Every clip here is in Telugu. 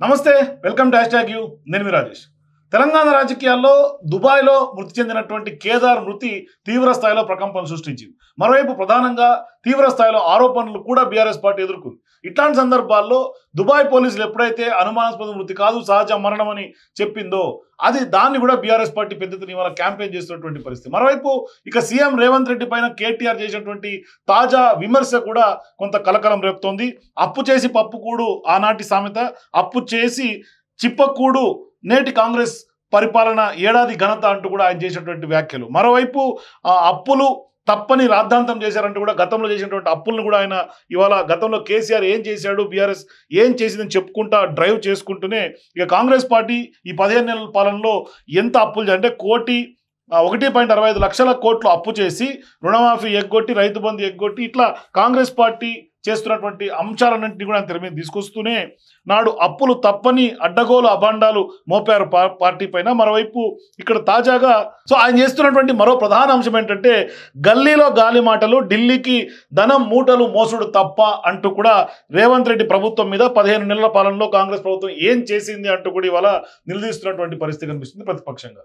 నమస్తే, వెల్కమ్ టు #యూ. నేను మీ రాజేష్. తెలంగాణ రాజకీయాల్లో దుబాయ్లో మృతి చెందినటువంటి కేదార్ మృతి తీవ్ర స్థాయిలో ప్రకంపన సృష్టించింది. మరోవైపు ప్రధానంగా తీవ్ర స్థాయిలో ఆరోపణలు కూడా బీఆర్ఎస్ పార్టీ ఎదుర్కొంది. ఇట్లాంటి సందర్భాల్లో దుబాయ్ పోలీసులు ఎప్పుడైతే అనుమానాస్పద మృతి కాదు సహజ మరణం అని చెప్పిందో దాన్ని కూడా బీఆర్ఎస్ పార్టీ పెద్ద ఎత్తున ఇవాళ క్యాంపెయిన్ చేస్తున్నటువంటి పరిస్థితి. మరోవైపు ఇక సీఎం రేవంత్ రెడ్డి పైన కేటీఆర్ చేసినటువంటి తాజా విమర్శ కూడా కొంత కలకలం రేపుతోంది. అప్పు చేసి పప్పుకూడు ఆనాటి సామెత, అప్పు చేసి చిప్పకూడు నేటి కాంగ్రెస్ పరిపాలన ఏడాది ఘనత అంటూ కూడా ఆయన చేసినటువంటి వ్యాఖ్యలు. మరోవైపు అప్పులు తప్పని రాద్ధాంతం చేశారంటూ కూడా గతంలో చేసినటువంటి అప్పులను కూడా ఆయన ఇవాళ గతంలో కేసీఆర్ ఏం చేశాడు, బీఆర్ఎస్ ఏం చేసిందని చెప్పుకుంటా డ్రైవ్ చేసుకుంటూనే ఇక కాంగ్రెస్ పార్టీ ఈ 15 నెలల పాలనలో ఎంత అప్పులు అంటే 1.65 లక్షల కోట్లు అప్పు చేసి రుణమాఫీ ఎగ్గొట్టి రైతు బంధు ఎగ్గొట్టి ఇట్లా కాంగ్రెస్ పార్టీ చేస్తున్నటువంటి అంశాలన్నింటినీ కూడా తెర మీద తీసుకొస్తూనే నాడు అప్పులు తప్పని అడ్డగోలు అభాండాలు మోపారు పార్టీ పైన. మరోవైపు ఇక్కడ తాజాగా ఆయన చేస్తున్నటువంటి మరో ప్రధాన అంశం ఏంటంటే గల్లీలో గాలి మాటలు, ఢిల్లీకి ధనం మూటలు మోసుడు తప్ప అంటూ కూడా రేవంత్ రెడ్డి ప్రభుత్వం మీద 15 నెలల పాలనలో కాంగ్రెస్ ప్రభుత్వం ఏం చేసింది అంటూ కూడా ఇవాళ నిలదీస్తున్నటువంటి పరిస్థితి కనిపిస్తుంది ప్రతిపక్షంగా.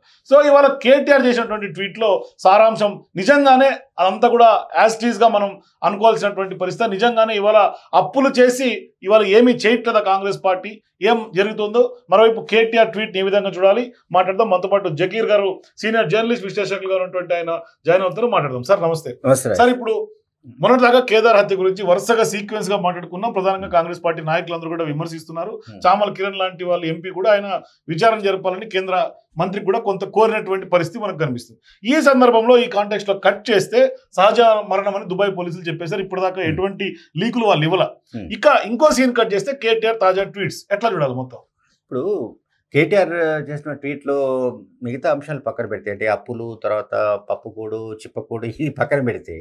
ఇవాళ కేటీఆర్ చేసినటువంటి ట్వీట్లో సారాంశం నిజంగానే అదంతా కూడా యాస్టీస్గా మనం అనుకోవాల్సినటువంటి పరిస్థితి. నిజంగానే ఇవాళ అప్పులు చేసి ఇవాళ ఏమీ చేయట్లేదా కాంగ్రెస్ పార్టీ, ఏం జరుగుతుందో మరోవైపు కేటీఆర్ ట్వీట్ ఏ విధంగా చూడాలి మాట్లాడదాం. మనతో పాటు జకీర్ గారు సీనియర్ జర్నలిస్ట్ విశ్లేషకులు గారు ఉన్నటువంటి ఆయన జాయిన్ అవుతారు. మాట్లాడదాం. సార్ నమస్తే. సార్, ఇప్పుడు మొన్నటిదాకా కేదార్ హత్య గురించి వరుసగా సీక్వెన్స్ గా మాట్లాడుకున్నాం. ప్రధానంగా కాంగ్రెస్ పార్టీ నాయకులందరూ కూడా విమర్శిస్తున్నారు. చామల కిరణ్ లాంటి వాళ్ళు ఎంపీ కూడా ఆయన విచారణ జరపాలని కేంద్ర మంత్రికి కూడా కొంత కోరినటువంటి పరిస్థితి మనకు కనిపిస్తుంది. ఈ సందర్భంలో ఈ కాంటెక్స్ట్ లో కట్ చేస్తే సహజ మరణం అని దుబాయ్ పోలీసులు చెప్పేశారు. ఇప్పటిదాకా ఎటువంటి లీకులు వాళ్ళు ఇవ్వాల. ఇక ఇంకో సీన్ కట్ చేస్తే కేటీఆర్ తాజా ట్వీట్స్ ఎట్లా చూడాలి మొత్తం? ఇప్పుడు కేటీఆర్ చేసిన ట్వీట్లో మిగతా అంశాలు పక్కన పెడితే, అంటే అప్పులు, తర్వాత పప్పుకూడు చిప్పకూడు ఇది పక్కన పెడితే,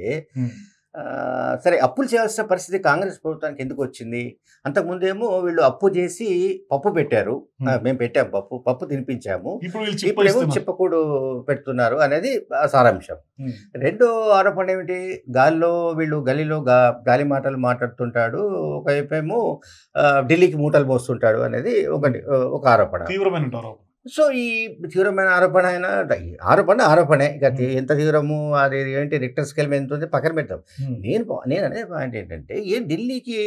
సరే అప్పులు చేయాల్సిన పరిస్థితి కాంగ్రెస్ ప్రభుత్వానికి ఎందుకు వచ్చింది? అంతకుముందేమో వీళ్ళు అప్పు చేసి పప్పు పెట్టారు, మేము పెట్టాము పప్పు తినిపించాము, ఇప్పుడేమో చిప్పకూడు పెడుతున్నారు అనేది సారాంశం. రెండో ఆరోపణ ఏమిటి? వీళ్ళు గల్లీలో గాలి మాటలు మాట్లాడుతుంటాడు, ఒకవైపు ఏమో ఢిల్లీకి మూటలు మోస్తుంటాడు అనేది ఒక ఆరోపణ, తీవ్రమైన ఆరోపణ. ఈ తీవ్రమైన ఆరోపణే. ఇక ఎంత తీవ్రము అది ఏంటి, రిక్టర్ స్కేల్ మీద ఎంత ఉంది పక్కన పెడతాం. నేను అనే పాయింట్ ఏంటంటే, ఢిల్లీకి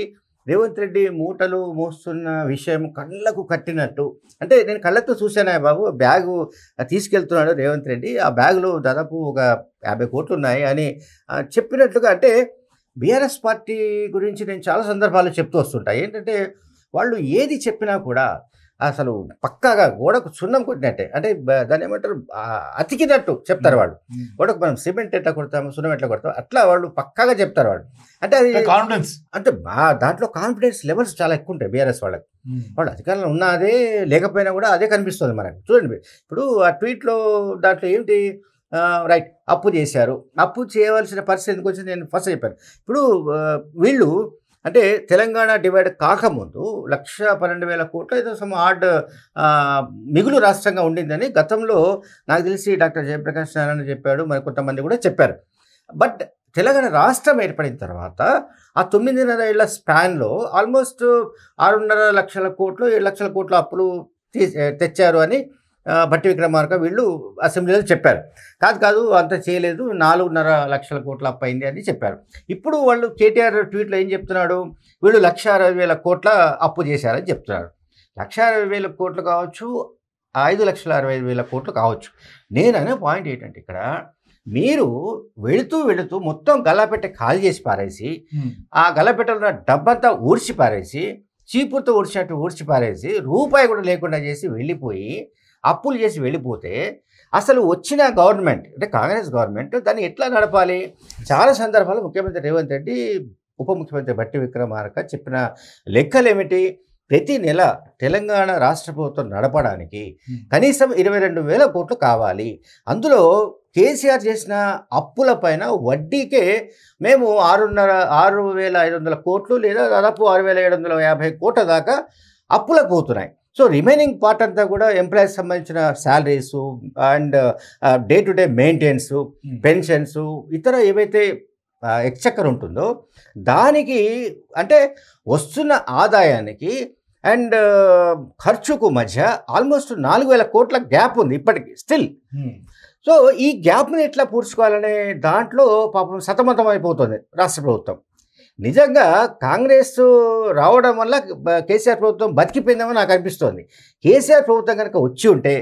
రేవంత్ రెడ్డి మూటలు మోస్తున్న విషయం కళ్ళకు కట్టినట్టు, అంటే నేను కళ్ళతో చూశాను బాబు, బ్యాగు తీసుకెళ్తున్నాడు రేవంత్ రెడ్డి, ఆ బ్యాగులో దాదాపు ఒక 50 కోట్లు ఉన్నాయి అని చెప్పినట్లుగా. అంటే బీఆర్ఎస్ పార్టీ గురించి నేను చాలా సందర్భాలు చెప్తూ వస్తుంటాయి. ఏంటంటే వాళ్ళు ఏది చెప్పినా కూడా అసలు పక్కాగా గోడకు సున్నం కొట్టినట్టే, అంటే దాన్ని ఏమంటారు, అతికినట్టు చెప్తారు వాళ్ళు. గోడకు మనం సిమెంట్ ఎట్లా కొడతాము, సున్నం ఎట్లా కొడతాము, అట్లా వాళ్ళు పక్కాగా చెప్తారు వాళ్ళు. అంటే అది కాన్ఫిడెన్స్, అంటే దాంట్లో కాన్ఫిడెన్స్ లెవెల్స్ చాలా ఎక్కువ ఉంటాయి బీఆర్ఎస్ వాళ్ళకి. వాళ్ళు అధికారంలో ఉన్న అదే, లేకపోయినా కూడా అదే కనిపిస్తుంది మనకు. చూడండి, ఇప్పుడు ఆ ట్వీట్లో దాంట్లో ఏమిటి, రైట్ అప్పు చేశారు, అప్పు చేయవలసిన పరిస్థితి ఎందుకు వచ్చింది నేను ఫస్ట్ చెప్పాను. ఇప్పుడు వీళ్ళు అంటే తెలంగాణ డివైడ్ కాకముందు 1,12,000 కోట్లు ఏదో మిగులు రాష్ట్రంగా ఉండిందని గతంలో నాకు తెలిసి డాక్టర్ జయప్రకాష్ నారాయణ చెప్పాడు, మరి కొంతమంది కూడా చెప్పారు. బట్ తెలంగాణ రాష్ట్రం ఏర్పడిన తర్వాత ఆ 9.5 ఏళ్ల స్పాన్లో ఆల్మోస్ట్ 6.5 లక్షల కోట్లు 7 లక్షల కోట్ల అప్పులు తెచ్చారు అని భట్టి విక్రమార్క వీళ్ళు అసెంబ్లీలో చెప్పారు. కాదు అంత చేయలేదు, 4.5 లక్షల కోట్ల అప్పు అయింది అని చెప్పారు. ఇప్పుడు వాళ్ళు కేటీఆర్ ట్వీట్లో ఏం చెప్తున్నాడు, వీళ్ళు 1,60,000 కోట్ల అప్పు చేశారని చెప్తున్నారు. 1,60,000 కోట్లు కావచ్చు, 5,65,000 కోట్లు కావచ్చు. నేను అనే పాయింట్ ఏంటంటే, ఇక్కడ మీరు వెళుతూ మొత్తం గల్లాపెట్ట ఖాళీ చేసి పారేసి, ఆ గల్లాపెట్టలో ఉన్న డబ్బంతా ఊడ్చి పారేసి, చీపురుతో ఊడ్చి పారేసి, రూపాయి కూడా లేకుండా చేసి వెళ్ళిపోయి అప్పులు చేసి వెళ్ళిపోతే అసలు వచ్చిన గవర్నమెంట్ అంటే కాంగ్రెస్ గవర్నమెంట్ దాన్ని ఎట్లా నడపాలి? చాలా సందర్భాలు ముఖ్యమంత్రి రేవంత్ రెడ్డి, ఉప ముఖ్యమంత్రి భట్టి విక్రమార్క చెప్పిన లెక్కలు ఏమిటి? ప్రతి నెల తెలంగాణ రాష్ట్ర ప్రభుత్వం నడపడానికి కనీసం 22,000 కోట్లు కావాలి. అందులో కేసీఆర్ చేసిన అప్పుల పైన వడ్డీకే మేము 6,500 కోట్లు లేదా దాదాపు 6,750 కోట్ల దాకా అప్పులకు పోతున్నాయి. రిమైనింగ్ పార్ట్ అంతా కూడా ఎంప్లాయీస్ సంబంధించిన salaries and day to day maintenance, pensions, ఇతర ఏవైతే ఎక్స్‌చెక్కర్ ఉంటుందో దానికి, అంటే వస్తున్న ఆదాయానికి అండ్ ఖర్చుకు మధ్య ఆల్మోస్ట్ 4,000 కోట్ల గ్యాప్ ఉంది ఇప్పటికి స్టిల్. సో ఈ గ్యాప్ని ఎట్లా పూడ్చుకోవాలనే దాంట్లో పాపం సతమతం అయిపోతుంది రాష్ట్ర ప్రభుత్వం. నిజంగా కాంగ్రెస్ రావడం వల్ల కేసీఆర్ ప్రభుత్వం బతికిపోయిందేమో నాకు అనిపిస్తోంది. కేసీఆర్ ప్రభుత్వం కనుక వచ్చి ఉంటే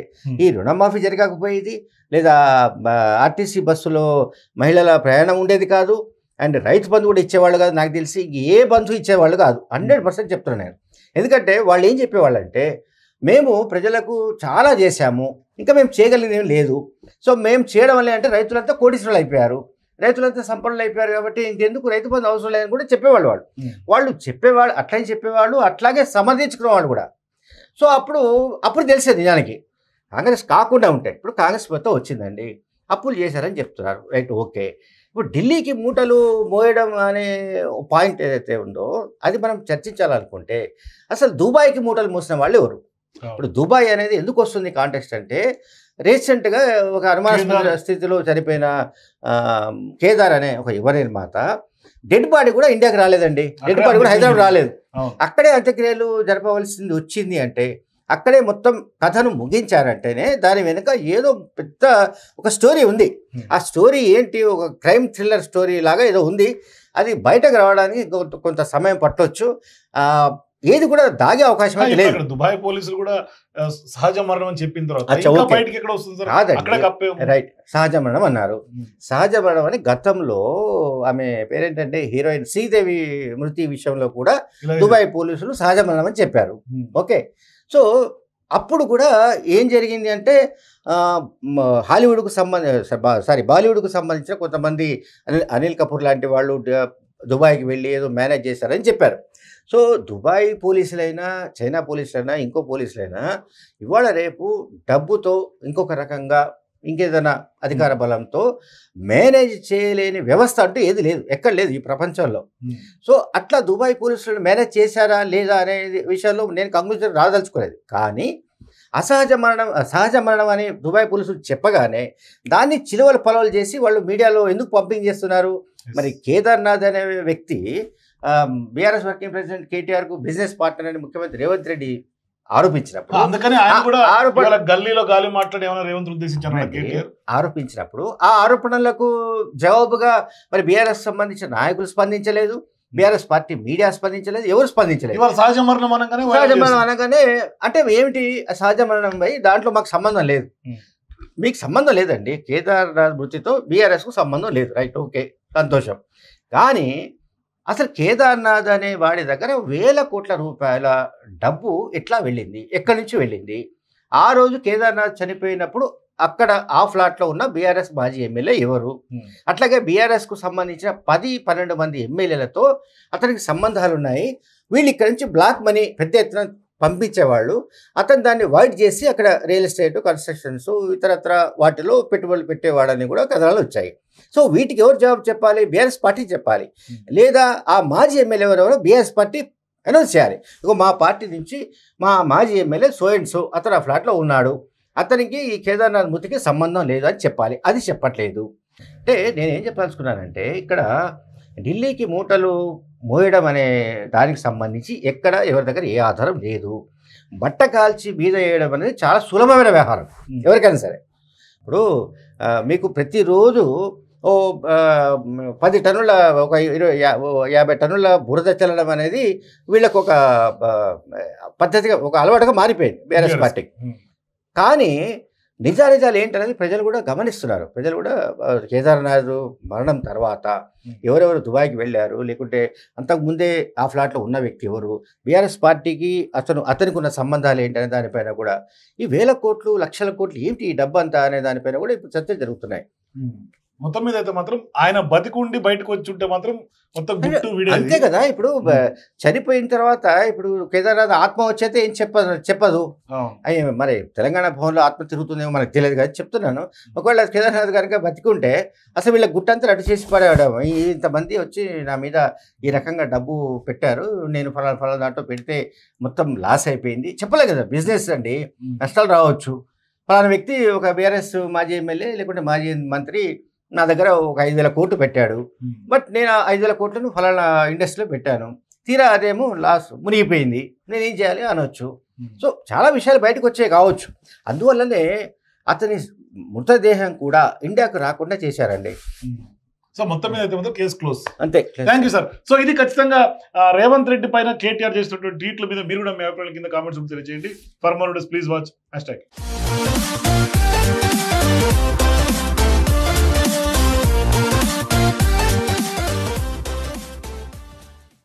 ఈ రుణమాఫీ జరగకపోయేది, లేదా ఆర్టీసీ బస్సులో మహిళల ప్రయాణం ఉండేది కాదు, అండ్ రైతు బంధు కూడా ఇచ్చేవాళ్ళు కాదు. నాకు తెలిసి ఏ బంధు ఇచ్చేవాళ్ళు కాదు, 100% చెప్తున్నాను నేను. ఎందుకంటే వాళ్ళు ఏం చెప్పేవాళ్ళంటే, మేము ప్రజలకు చాలా చేశాము, ఇంకా మేము చేయగలిగింది ఏం లేదు. సో మేము చేయడం వల్ల అంటే రైతులంతా కోటీశ్వరులు అయిపోయారు, రైతులంతా సంపన్నులు అయిపోయారు, కాబట్టి ఇంకెందుకు రైతు బంధు అవసరం లేదని కూడా చెప్పేవాళ్ళు. వాళ్ళు చెప్పేవాళ్ళు, అట్లనే చెప్పేవాళ్ళు, అట్లాగే సమర్థించుకునేవాళ్ళు కూడా. సో అప్పుడు తెలిసేది నిజానికి కాంగ్రెస్ కాకుండా ఉంటే. ఇప్పుడు కాంగ్రెస్ ప్రభుత్వం వచ్చిందండి, అప్పులు చేశారని చెప్తున్నారు, రైట్, ఓకే. ఇప్పుడు ఢిల్లీకి మూటలు మోయడం అనే పాయింట్ ఏదైతే ఉందో అది మనం చర్చించాలనుకుంటే, అసలు దుబాయ్కి మూటలు మోసిన వాళ్ళు ఎవరు? ఇప్పుడు దుబాయ్ అనేది ఎందుకు వస్తుంది కాంటెక్స్ట్ అంటే, రీసెంట్గా ఒక అనుమానాస్పద స్థితిలో చనిపోయిన కేదార్ అనే ఒక యువ నిర్మాత డెడ్ బాడీ కూడా ఇండియాకి రాలేదండి. డెడ్ బాడీ కూడా హైదరాబాద్ రాలేదు. అక్కడే అంత్యక్రియలు జరపవలసింది వచ్చింది అంటే, అక్కడే మొత్తం కథను ముగించారంటేనే దాని వెనుక ఏదో పెద్ద ఒక స్టోరీ ఉంది. ఆ స్టోరీ ఏంటి? ఒక క్రైమ్ థ్రిల్లర్ స్టోరీ లాగా ఏదో ఉంది. అది బయటకు రావడానికి కొంత సమయం పట్టవచ్చు. ఏది కూడా దాగే అవకాశం అయితే లేదు. దుబాయ్ పోలీసులు కూడా సహజ మరణం అని చెప్పిన తర్వాత రైట్, సహజ మరణం అన్నారు. సహజ మరణం అని గతంలో ఆమె పేరేంటంటే హీరోయిన్ శ్రీదేవి మృతి విషయంలో కూడా దుబాయ్ పోలీసులు సహజ మరణం అని చెప్పారు. ఓకే, సో అప్పుడు కూడా ఏం జరిగింది అంటే, బాలీవుడ్కు సంబంధించిన కొంతమంది అనిల్ కపూర్ లాంటి వాళ్ళు దుబాయ్కి వెళ్ళి ఏదో మేనేజ్ చేశారని చెప్పారు. సో దుబాయ్ పోలీసులైనా, చైనా పోలీసులైనా, ఇంకో పోలీసులైనా ఇవాళ రేపు డబ్బుతో ఇంకొక రకంగా ఇంకేదైనా అధికార బలంతో మేనేజ్ చేయలేని వ్యవస్థ అంటూ ఏది లేదు, ఎక్కడ లేదు ఈ ప్రపంచంలో. సో అట్లా దుబాయ్ పోలీసులు మేనేజ్ చేశారా లేదా అనే విషయంలో నేను కంక్లూజన్ రాదలుచుకోలేదు. కానీ సహజ మరణం అని దుబాయ్ పోలీసులు చెప్పగానే దాన్ని చిలువలు పొలవలు చేసి వాళ్ళు మీడియాలో ఎందుకు పంపింగ్ చేస్తున్నారు? మరి కేదార్నాథ్ అనే వ్యక్తి బీఆర్ఎస్ వర్కింగ్ ప్రెసిడెంట్ కేటీఆర్కు బిజినెస్ పార్ట్నర్ అని ముఖ్యమంత్రి రేవంత్ రెడ్డి ఆరోపించినప్పుడు, ఆరోపించినప్పుడు ఆ ఆరోపణలకు జవాబుగా మరి బీఆర్ఎస్ సంబంధించిన నాయకులు స్పందించలేదు, బీఆర్ఎస్ పార్టీ మీడియా స్పందించలేదు, ఎవరు స్పందించలేదు. సహజ మరణం అనగానే అంటే ఏమిటి సహజ మరణం పై దాంట్లో మాకు సంబంధం లేదు. మీకు సంబంధం లేదండి, కేదార్నాథ్ మృతితో బీఆర్ఎస్కు సంబంధం లేదు, రైట్, ఓకే, సంతోషం. కానీ అసలు కేదార్నాథ్ అనే వాడి దగ్గర 1,000 కోట్ల రూపాయల డబ్బు ఎట్లా వెళ్ళింది, ఎక్కడి నుంచి వెళ్ళింది? ఆ రోజు కేదార్నాథ్ చనిపోయినప్పుడు అక్కడ ఆ ఫ్లాట్లో ఉన్న బీఆర్ఎస్ మాజీ ఎమ్మెల్యే ఎవరు? అట్లాగే బీఆర్ఎస్కు సంబంధించిన 10-12 మంది ఎమ్మెల్యేలతో అతనికి సంబంధాలు ఉన్నాయి. వీళ్ళు ఇక్కడి నుంచి బ్లాక్ మనీ పెద్ద ఎత్తున పంపించేవాళ్ళు. అతను దాన్ని వైట్ చేసి అక్కడ రియల్ ఎస్టేట్, కన్స్ట్రక్షన్స్, ఇతరత్ర వాటిలో పెట్టుబడులు పెట్టేవాడని కూడా కథనాలు వచ్చాయి. సో వీటికి ఎవరు జవాబు చెప్పాలి? బీఆర్ఎస్ పార్టీ చెప్పాలి, లేదా ఆ మాజీ ఎమ్మెల్యే ఎవరెవరో బీఆర్ఎస్ పార్టీ అనౌన్స్ చేయాలి. ఇక మా పార్టీ నుంచి మా మాజీ ఎమ్మెల్యే సో అండ్ సో అతను ఆ ఫ్లాట్లో ఉన్నాడు, అతనికి ఈ కేదార్నాథ్ మృతికి సంబంధం లేదు అని చెప్పాలి. అది చెప్పట్లేదు. అంటే నేనేం చెప్పదలుచుకున్నానంటే, ఇక్కడ ఢిల్లీకి మూటలు మోయడం అనే దానికి సంబంధించి ఎక్కడ ఎవరి దగ్గర ఏ ఆధారం లేదు. బట్ట కాల్చి బీద వేయడం అనేది చాలా సులభమైన వ్యవహారం ఎవరికైనా సరే. ఇప్పుడు మీకు ప్రతిరోజు 10 టన్నుల ఒక 50 టన్నుల బురద చల్లడం అనేది వీళ్ళకు ఒక పద్ధతిగా, ఒక అలవాటుగా మారిపోయింది బీఆర్ఎస్ పార్టీకి. కానీ నిజాలు ఏంటనేది ప్రజలు కూడా గమనిస్తున్నారు. ప్రజలు కూడా కేదార్నాథ్ మరణం తర్వాత ఎవరెవరు దుబాయ్కి వెళ్ళారు, లేకుంటే అంతకుముందే ఆ ఫ్లాట్లో ఉన్న వ్యక్తి ఎవరు, బీఆర్ఎస్ పార్టీకి అతనికి ఉన్న సంబంధాలు ఏంటనే దానిపైన కూడా ఈ 1,000 కోట్లు, లక్షల కోట్లు ఏమిటి ఈ డబ్బంతా అనే దానిపైన కూడా ఇప్పుడు చర్చలు జరుగుతున్నాయి. మొత్తం మీద అయితే మాత్రం ఆయన బతికుండి బయటకు వచ్చి ఉంటే మాత్రం మొత్తం అంతే కదా. ఇప్పుడు చనిపోయిన తర్వాత ఇప్పుడు కేదార్నాథ్ ఆత్మ వచ్చేస్తే ఏం చెప్పదు. మరి తెలంగాణ భవన్లో ఆత్మ తిరుగుతుందేమో మనకు తెలియదు కదా, చెప్తున్నాను. ఒకవేళ కేదార్నాథ్ కనుక బతికుంటే అసలు వీళ్ళ గుట్టంతా అటు చేసి పడేయడం, ఇంతమంది వచ్చి నా మీద ఈ రకంగా డబ్బు పెట్టారు, నేను ఫలానా దాంట్లో పెడితే మొత్తం లాస్ అయిపోయింది చెప్పలే కదా. బిజినెస్ అండి, నష్టాలు రావచ్చు. ఫలానా వ్యక్తి ఒక బీఆర్ఎస్ మాజీ ఎమ్మెల్యే లేకుంటే మాజీ మంత్రి నా దగ్గర ఒక 5,000 కోట్లు పెట్టాడు, బట్ నేను 5,000 కోట్లను ఫలానా ఇండస్ట్రీలో పెట్టాను, తీరా అదేమో లాస్ మునిగిపోయింది, నేనేం చేయాలి అనొచ్చు. సో చాలా విషయాలు బయటకు వచ్చాయి కావచ్చు. అందువల్లనే అతని మృతదేహం కూడా ఇండియాకు రాకుండా చేశారండి. సో మొత్తం మీద అయితే మాత్రం కేసు క్లోజ్. అంతే. Thank you sir. సో ఇది ఖచ్చితంగా రేవంత్ రెడ్డి పైన కేటీఆర్ చేసినటువంటి ట్వీట్ల మీద మీరు కూడా మీ అభిప్రాయాల కింద కామెంట్స్ తెలియజేయండి. For more please watch #.